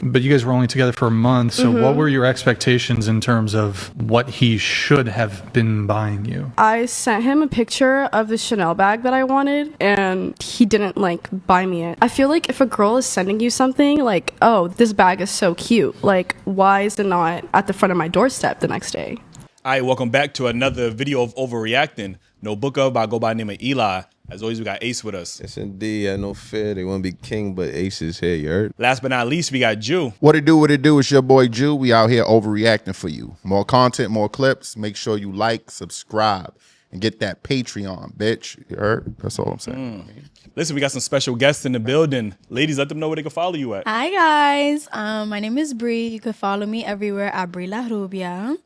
But you guys were only together for a month, so what were your expectations in terms of what he should have been buying you? I sent him a picture of the Chanel bag that I wanted, and he didn't like buy me it. I feel like if a girl is sending you something like, oh, this bag is so cute, like why is it not at the front of my doorstep the next day? All right, welcome back to another video of Overreacting. No book of, I go by the name of Eli. As always, we got Ace with us. Yes, indeed. I no fear. They want to be king, but Ace is here, you heard? Last but not least, we got Jew. What it do? It's your boy Jew. We out here overreacting for you. More content, more clips. Make sure you like, subscribe, and get that Patreon, bitch. You heard? That's all I'm saying. Listen, we got some special guests in the building. Ladies, let them know where they can follow you at. Hi guys, my name is Bree. You can follow me everywhere at Bree La Rubia,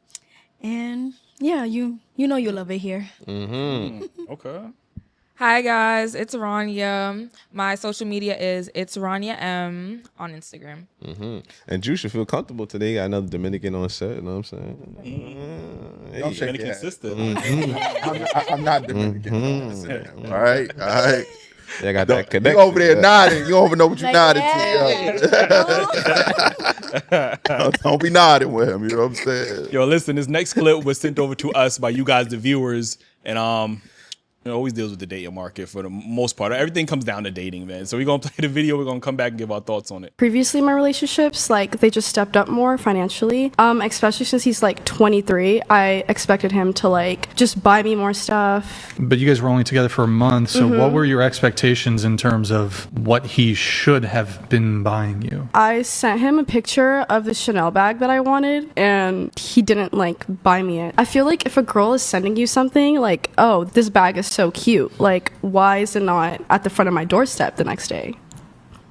and yeah, you know you love it here. Okay. Hi guys, it's Rania. My social media is It's Rania M on Instagram. And Jew should feel comfortable today. He got another Dominican on set, you know what I'm saying? Don't shake Dominican your sister. I'm not Dominican. All right. Yeah, I got that You connection. over there nodding. You don't even know what you Like, nodding yeah. to. Don't be nodding with him. You know what I'm saying? Yo, listen, this next clip was sent over to us by you guys, the viewers, and it always deals with the dating market for the most part. Everything comes down to dating, man. So we're going to play the video. We're going to come back and give our thoughts on it. Previously, my relationships, like, they just stepped up more financially. Especially since he's like 23, I expected him to like just buy me more stuff. But you guys were only together for a month, so what were your expectations in terms of what he should have been buying you? I sent him a picture of the Chanel bag that I wanted, and he didn't like buy me it. I feel like if a girl is sending you something like, oh, this bag is so cute, like why is it not at the front of my doorstep the next day?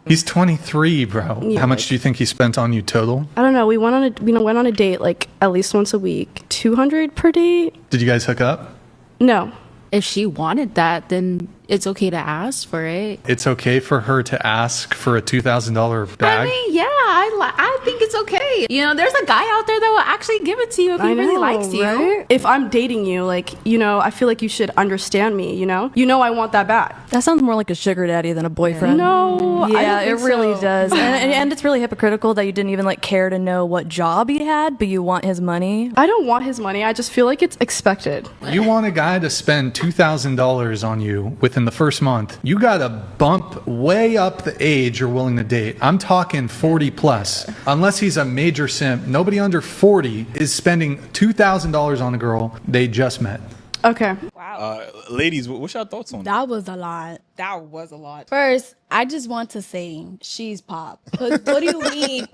He's 23, bro. Yeah, How much do you think he spent on you total? I don't know. We went on a date like at least once a week. 200 per date? Did you guys hook up? No. If she wanted that, then it's okay to ask for it. It's okay for her to ask for a $2,000 bag? I mean, yeah, I think it's okay. You know, there's a guy out there that will actually give it to you if he really likes you. Right? If I'm dating you, like, you know, I feel like you should understand me, you know? You know I want that back. That sounds more like a sugar daddy than a boyfriend. No, Yeah, I it don't think really so. does. And it's really hypocritical that you didn't even like care to know what job he had, but you want his money. I don't want his money. I just feel like it's expected. You want a guy to spend $2,000 on you within the first month. You got to bump way up the age you're willing to date. I'm talking 40 plus. Unless he's a major simp, nobody under 40 is spending $2,000 on a girl they just met. Okay. Ladies, what's your thoughts on that? That was a lot. That was a lot. First, I just want to say she's pop. 'Cause what do you mean?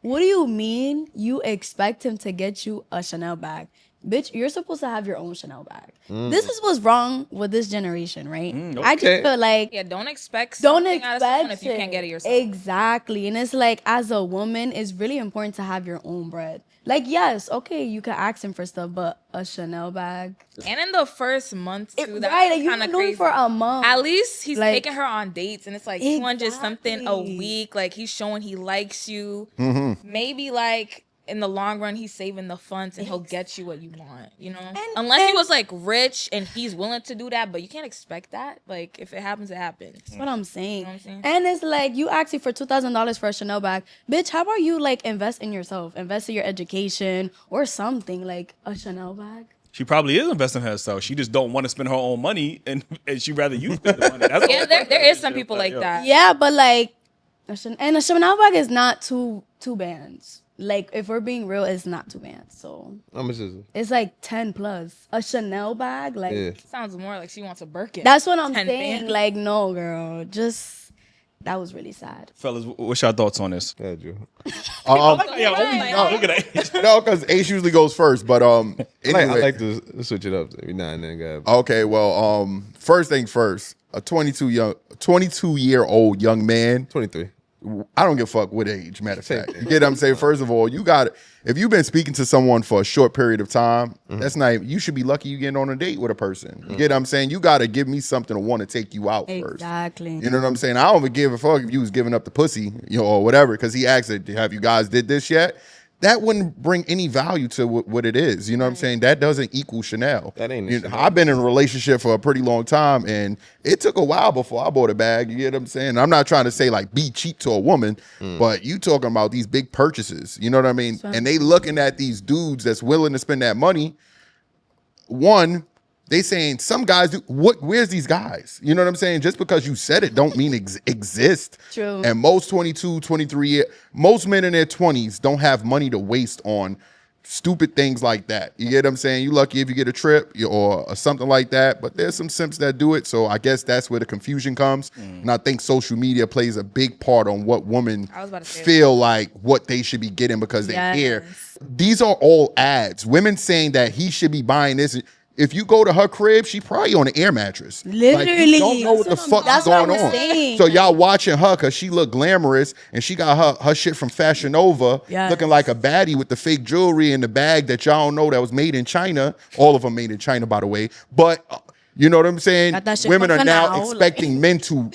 What do you mean you expect him to get you a Chanel bag? Bitch, you're supposed to have your own Chanel bag. This is what's wrong with this generation, right? I just feel like Yeah, don't expect something out of someone if you can't get it yourself. Exactly. And it's like, as a woman, it's really important to have your own bread. Like, yes, okay, you can ask him for stuff, but a Chanel bag. And in the first month too, Right, that's like, you've kind been of doing crazy. it for a month. At least he's Like- taking her on dates, and it's like 200 something a Exactly. week. Like, he's showing he likes you. Maybe like in the long run, he's saving the funds and he'll get you what you want, you know? Unless he was like rich and he's willing to do that, but you can't expect that. Like, if it happens, it happens. That's what I'm saying. You know what I'm saying? And it's like, you asking for $2,000 for a Chanel bag. Bitch, how about you like invest in yourself? Invest in your education or something, like a Chanel bag. She probably is investing in herself. She just don't want to spend her own money, and she'd rather you spend the money. That's Yeah, there is some people like that. Yeah, but like, a Chanel bag is not two bands. Like, if we're being real, it's not 2 bands. So How much is it? it's like 10 plus. A Chanel bag, like, Yeah. Sounds more like she wants a Birkin. that's what I'm 10 saying. bands. Like, no, girl, just, that was really sad. Fellas, what's your thoughts on this? Yeah, Jew. Look at that. No, because Ace usually goes first. But I anyway. like to switch it up every now and then, guys. Okay, well, first thing first. A 22-year-old young man. 23. I don't give a fuck what age, matter of fact. You get what I'm saying? First of all, you got if you've been speaking to someone for a short period of time, that's not, you should be lucky you getting on a date with a person. You get what I'm saying? You got to give me something to want to take you out first. Exactly. You know what I'm saying? I don't even give a fuck if you was giving up the pussy, you know, or whatever, because he asked it, have you guys did this yet? that wouldn't bring any value to what it is. You know what I'm saying? That doesn't equal Chanel. That ain't You know, I've been in a relationship for a pretty long time, and it took a while before I bought a bag. You get what I'm saying? I'm not trying to say like be cheap to a woman, but you talking about these big purchases. You know what I mean? And they looking at these dudes that's willing to spend that money. One, they saying some guys do. Where's these guys? You know what I'm saying? Just because you said it don't mean exist. True. And most 22, 23 most men in their 20s don't have money to waste on stupid things like that. You get what I'm saying? You lucky if you get a trip or something like that. But there's some simps that do it. So I guess that's where the confusion comes. And I think social media plays a big part on what women feel like what they should be getting because they hear. These are all ads. Women saying that he should be buying this. If you go to her crib, she probably on an air mattress. Literally. Like, you don't know what the fuck is going on. Saying. So y'all watching her because she look glamorous and she got her shit from Fashion Nova looking like a baddie with the fake jewelry in the bag that y'all don't know that was made in China. All of them made in China, by the way. But you know what I'm saying? Women are now expecting men to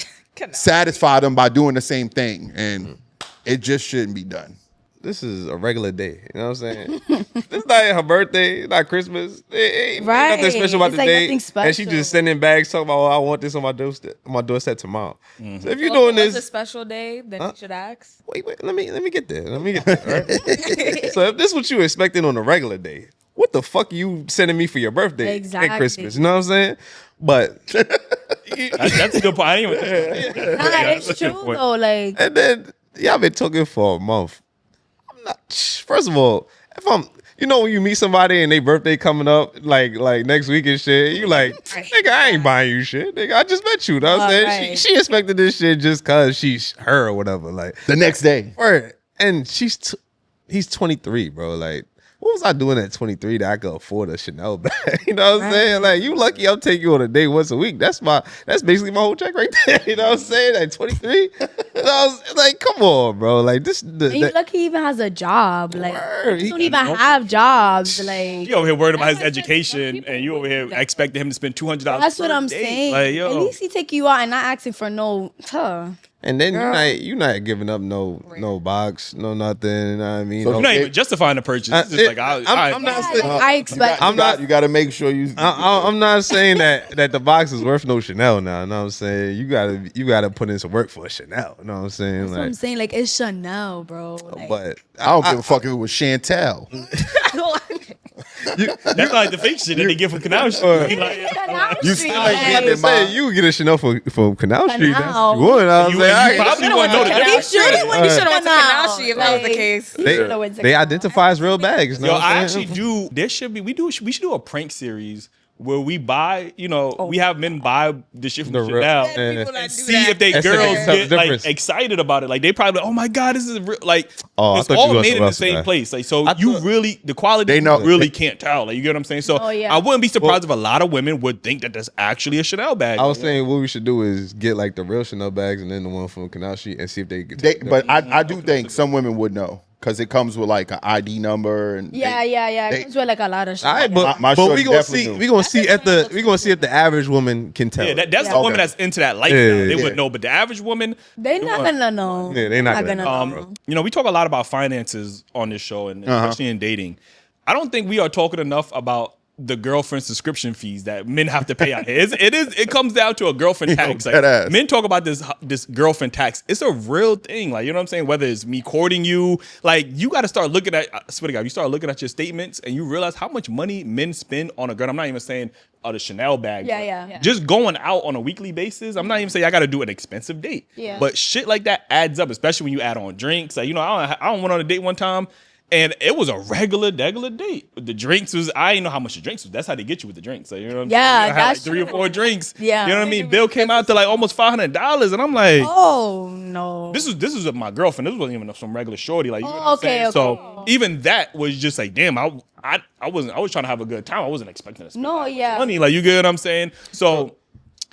satisfy them by doing the same thing. And it just shouldn't be done. This is a regular day. You know what I'm saying? This not her birthday, not Christmas. It ain't nothing special about the day. And she just sending bags talking about, I want this on my doorstep tomorrow. So if you're doing this, a special day, then you should ask. Wait, let me get there. Right? So if this is what you expecting on a regular day, what the fuck are you sending me for your birthday at Christmas? You know what I'm saying? But that's a good point. I didn't even think it's true though. Like, and then y'all been talking for a month. First of all, if I'm, when you meet somebody and their birthday coming up like next week and shit, you like, nigga, I ain't buying you shit. Nigga, I just met you. You know what I'm saying? She expected this shit just cause she's her or whatever. Like the next day. Right. And he's 23, bro. Like, what was I doing at 23 that I could afford a Chanel bag? You know what I'm saying? Like, you lucky I'm taking you on a date once a week. That's basically my whole check right there. You know what I'm saying? At 23. Like, come on, bro. Like, this. You lucky he even has a job. Like, he don't even have jobs. Like, you over here worried about his education, and you over here expecting him to spend $200. That's what I'm saying. Like, yo. At least he take you out and not asking for no. And then you're not giving up no box, no nothing. You know what I mean? So you're not even justifying the purchase. It's just like I'm not saying I expect. You got to make sure you. I'm not saying that the box is worth no Chanel now. You know what I'm saying? You gotta put in some work for a Chanel. You know what I'm saying? That's what I'm saying. Like, it's Chanel, bro. Like, but I don't give a fuck if it was Chantel. That's like the fake shit that they get from Canal Street. You still ain't getting it, man. You would get a Chanel from Canal Street. That's Canal. what you would. I was like, You probably wouldn't know the difference. You should have went to Canal Street if that was the Like, case. they identify as real bags. You know Yo, what I I'm saying? actually do. We should do a prank series where we buy, we have men buy the shit from Chanel and see if they That's girls the get difference. like excited about it. Like they probably, oh my god, this is real. Like Oh, I it's thought you all was made in about the same that. place. Like so, the quality They know. really can't tell. Like you get what I'm saying. So yeah. I wouldn't be surprised if a lot of women would think that that's actually a Chanel bag. I was saying what we should do is get like the real Chanel bags and then the one from Canal Street and see if they get. But I do think some women would know because it comes with like an ID number and yeah. It comes with like a lot of shit. All right, but My we shorty gonna definitely see. knew. We gonna see if the average woman can tell. Yeah, that's the woman that's into that lifestyle. They would know, but the average woman, They not gonna know. Yeah, they not gonna know. we talk a lot about finances on this show, and especially in dating. I don't think we are talking enough about the girlfriend subscription fees that men have to pay out here. It comes down to a girlfriend tax. Like, men talk about this girlfriend tax. It's a real thing. Like, you know what I'm saying? Whether it's me courting you, like you got to start looking at, I swear to God, you start looking at your statements and you realize how much money men spend on a girl. I'm not even saying the Chanel bag. Yeah. Just going out on a weekly basis. I'm not even saying I got to do an expensive date. Yeah. But shit like that adds up, especially when you add on drinks. Like, I don't went on a date one time. And it was a regular date. The drinks I didn't know how much the drinks was. That's how they get you with the drinks. So, you know what I'm saying? I had like 3 or 4 drinks. Yeah. You know what I mean? Bill came out to like almost $500. And I'm like, oh no. This was my girlfriend. This wasn't even some regular shorty. Like, you know what I'm okay, saying? okay. So even that was just like, damn, I was trying to have a good time. I wasn't expecting to spend money. Like, you get what I'm saying? So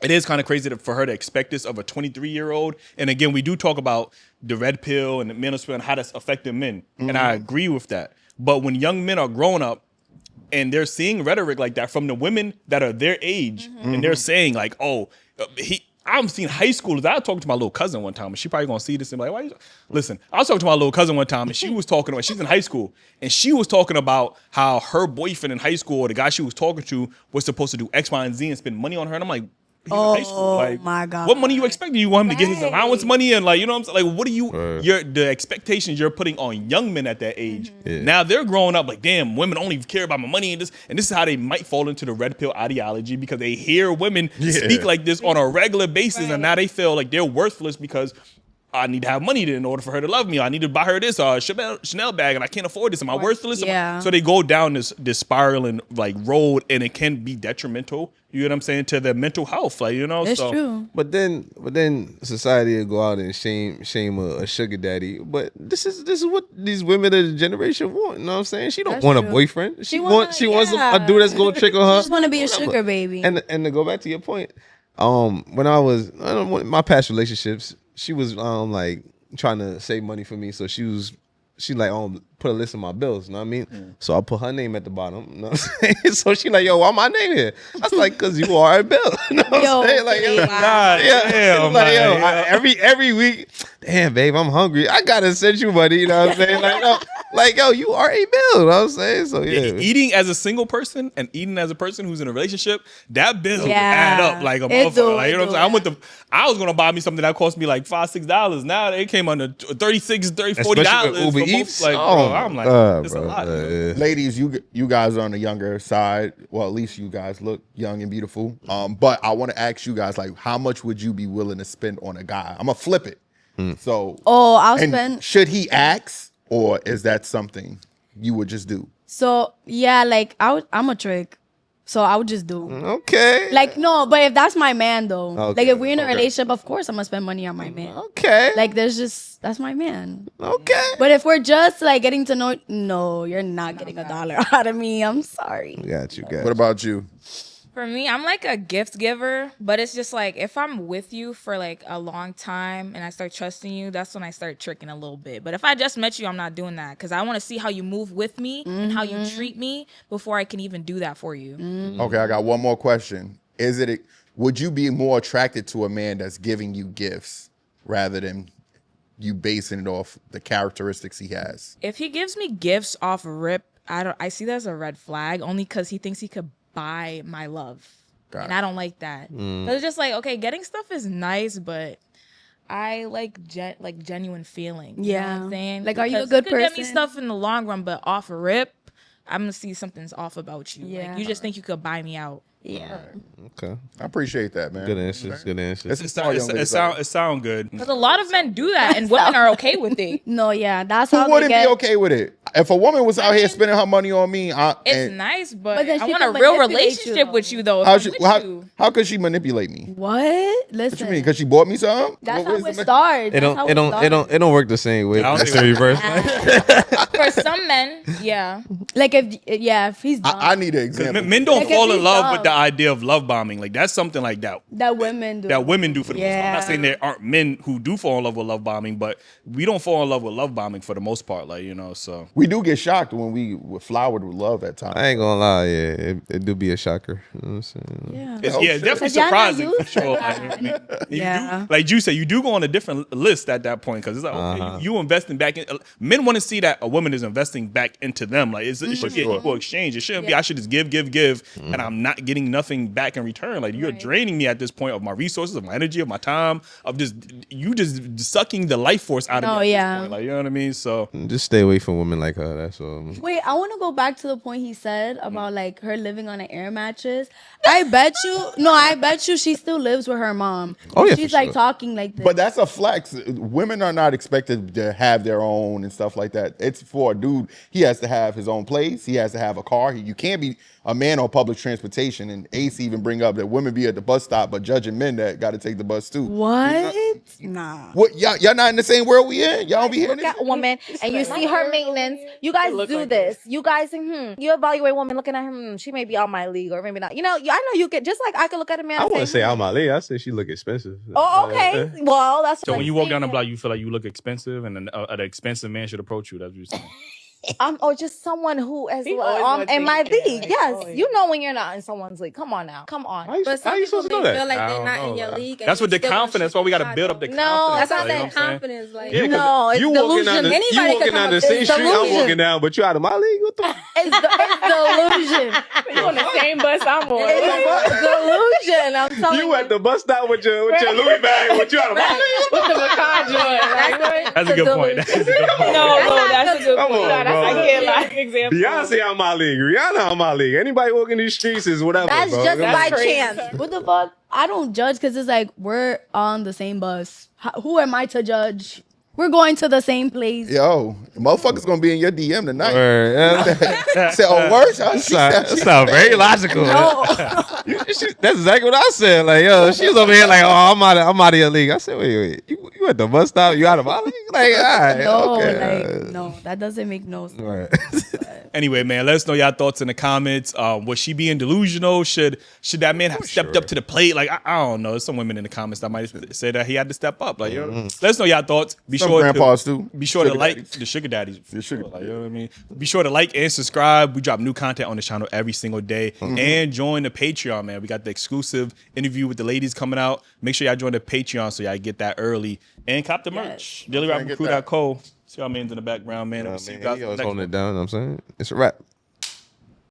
it is kind of crazy for her to expect this of a 23-year-old. And again, we do talk about the red pill and the manosphere and how that's affecting men. And I agree with that. But when young men are growing up and they're seeing rhetoric like that from the women that are their age, and they're saying like, oh, I'm seeing high schoolers. I talked to my little cousin one time, and she probably gonna see this and be like, "Why you?" Listen, I was talking to my little cousin one time, and she was talking about. She's in high school, and she was talking about how her boyfriend in high school, or the guy she was talking to, was supposed to do X, Y, and Z and spend money on her. And I'm like, he's in high school. Like, my God. what money you expecting? You want him to get his allowance money and like, you know what I'm saying? Like, what are you? The expectations you're putting on young men at that age. Now they're growing up like, damn, women only care about my money and this is how they might fall into the red pill ideology because they hear women speak like this on a regular basis, and now they feel like they're worthless because I need to have money in order for her to love me. I need to buy her this Chanel bag, and I can't afford this. Am I worthless? Yeah. So they go down this spiraling like road, and it can be detrimental. You know what I'm saying, to their mental health, like, you know. It's true. But then society will go out and shame a sugar daddy. But this is what these women of the generation want. You know what I'm saying? She don't want a boyfriend. She wants a dude that's gonna trick on her. She just want to be a sugar baby. And to go back to your point, when I was my past relationships, she was like trying to save money for me, so she put a list of my bills, you know what I mean? So I put her name at the bottom, you know what I'm saying? So she like, yo, why my name here? I was like, cause you are a bill. You know what I'm saying? Like, damn, like, every week, damn, babe, I'm hungry. I gotta send you money, you know what I'm saying? Like, no, like, yo, you are a bill, you know what I'm saying? So yeah. Eating as a single person and eating as a person who's in a relationship, that bill add up like a motherfucker. Like, you know what I'm saying? I was gonna buy me something that cost me like $5-6. Now it came under $36, $40 for Eats. Like, bro, I'm like, it's a lot. Ladies, you guys are on the younger side. Well, at least you guys look young and beautiful. But I want to ask you guys, like, how much would you be willing to spend on a guy? I'm gonna flip it. So, I'll spend. Should he ask, or is that something you would just do? So yeah, like I'm a trick. So I would just do. Okay. Like, no, but if that's my man though. Okay. Like if we're in a relationship, of course I'm gonna spend money on my man. Okay. Like that's my man. Okay. But if we're just like getting to know, no, you're not getting $1 out of me. I'm sorry. Got you. What about you? For me, I'm like a gift giver, but it's just like if I'm with you for like a long time and I start trusting you, that's when I start tricking a little bit. But if I just met you, I'm not doing that because I want to see how you move with me and how you treat me before I can even do that for you. Okay, I got one more question. Would you be more attracted to a man that's giving you gifts rather than you basing it off the characteristics he has? If he gives me gifts off rip, I see that as a red flag only because he thinks he could buy my love. And I don't like that. Because it's just like, okay, getting stuff is nice, but I like genuine feeling. You know what I'm saying? Like, are you a good person? Get me stuff in the long run, but off a rip, I'm gonna see something's off about you. Yeah. Like, you just think you could buy me out. Yeah. Okay. I appreciate that, man. Good answers. Good answers. It sound good. Because a lot of men do that, and women are okay with it. No, yeah, that's Who how wouldn't they get. be okay with it? If a woman was out here spending her money on me, It's nice, but then I she want a can real manipulate relationship you, with you, though. how could she manipulate me? What? Listen. What you mean? Because she bought me something? That's how it starts. It don't work the same way. That's the reverse. For some men, yeah. Like if he's dumb. I need an example. Men don't Like, fall if in he's love dumb. with the idea of love bombing. Like, that's something like that women do. that women do for the most part. I'm not Yeah. saying there aren't men who do fall in love with love bombing, but we don't fall in love with love bombing for the most part. Like, you know, so We do get shocked when we were flowered with love at times. I ain't gonna lie, yeah, it do be a shocker. You know what I'm saying? Yeah. it's definitely Cause y'all not surprising for sure. Like, Yeah. like you said, you do go on a different list at that point because it's like, okay, you investing back in. Men want to see that a woman is investing back into them. Like, it should be an equal exchange. It shouldn't be I should just give, and I'm not getting nothing back in return. Like, you're draining me at this point of my resources, of my energy, of my time, of just sucking the life force out of me. At this point. Like, you know what I mean? So just stay away from women like her. That's all. Wait, I want to go back to the point he said about like her living on an air mattress. I bet you she still lives with her mom. Oh, yeah, she's for like sure. talking like this. But that's a flex. Women are not expected to have their own and stuff like that. It's for a dude. He has to have his own place. He has to have a car. You can't be a man on public transportation. And Ace even bring up that women be at the bus stop, but judging men that got to take the bus too. What? Nah. What? Y'all not in the same world we in? Y'all don't be hearing Look this? at a woman and you see her maintenance. You guys do this. You guys, you evaluate a woman looking at her. She may be out my league or maybe not. You know, I know you could just like I could look at a man. I and wouldn't say out my league. I say she look expensive. Oh, okay. Well, that's so what when I'm you walk down the saying. block, you feel like you look expensive, and an expensive man should approach you. That's what you're saying. or just someone who is He always wanna in my think, league. like, Yes, always. you know when you're not in someone's league. Come on now, come on. How But some you people supposed to may know that? feel like I they're don't not in know. your league. That's what the confidence. Why we got to build up the confidence. That's not like, you know that what I'm saying? confidence. Like, Yeah, 'cause No, it's you walking delusion. down the, Anybody you could walking come down up the with same this street I'm delusion. walking down, but you out of my league? What the fuck? It's delusion. You on the same bus I'm on. It's delusion. I'm telling you. You at the bus stop with your Louis bag, but you out of my league? With the pecan joint. That's a good point. That's a good point. No, that's a good Come point. on, That's bro. I get like example. Beyonce out my league. Rihanna out my league. Anybody walking these streets is whatever, That's bro. just Come by on. crazy. chance. What the fuck? I don't judge because it's like we're on the same bus. Who am I to judge? We're going to the same place. Yo, motherfuckers gonna be in your DM tonight. Word, Say, oh, worse? Huh? That sound very logical. That's exactly what I said. Like, yo, she was over here like, oh, I'm out of your league. I said, wait, you at the bus stop? You out of my league? Like, all right, No, okay. like no, that doesn't make no sense. Right. Anyway, man, let us know y'all thoughts in the comments. Was she being delusional? Should that man have stepped up to the plate? Like, I don't know. There's some women in the comments that might say that he had to step up. Like, let us know y'all thoughts. Be Some sure grandpas too. Be sure to Sugar like daddies. the sugar daddies. The sugar Like, you know what I mean? Be sure to like and subscribe. We drop new content on the channel every single day. And join the Patreon, man. We got the exclusive interview with the ladies coming out. Make sure y'all join the Patreon so y'all get that early. And cop the merch. Dailyrapupcrew.co. See our man's in the background, man. We'll see you guys He always next holding one. it down, you know what I'm saying? It's a wrap.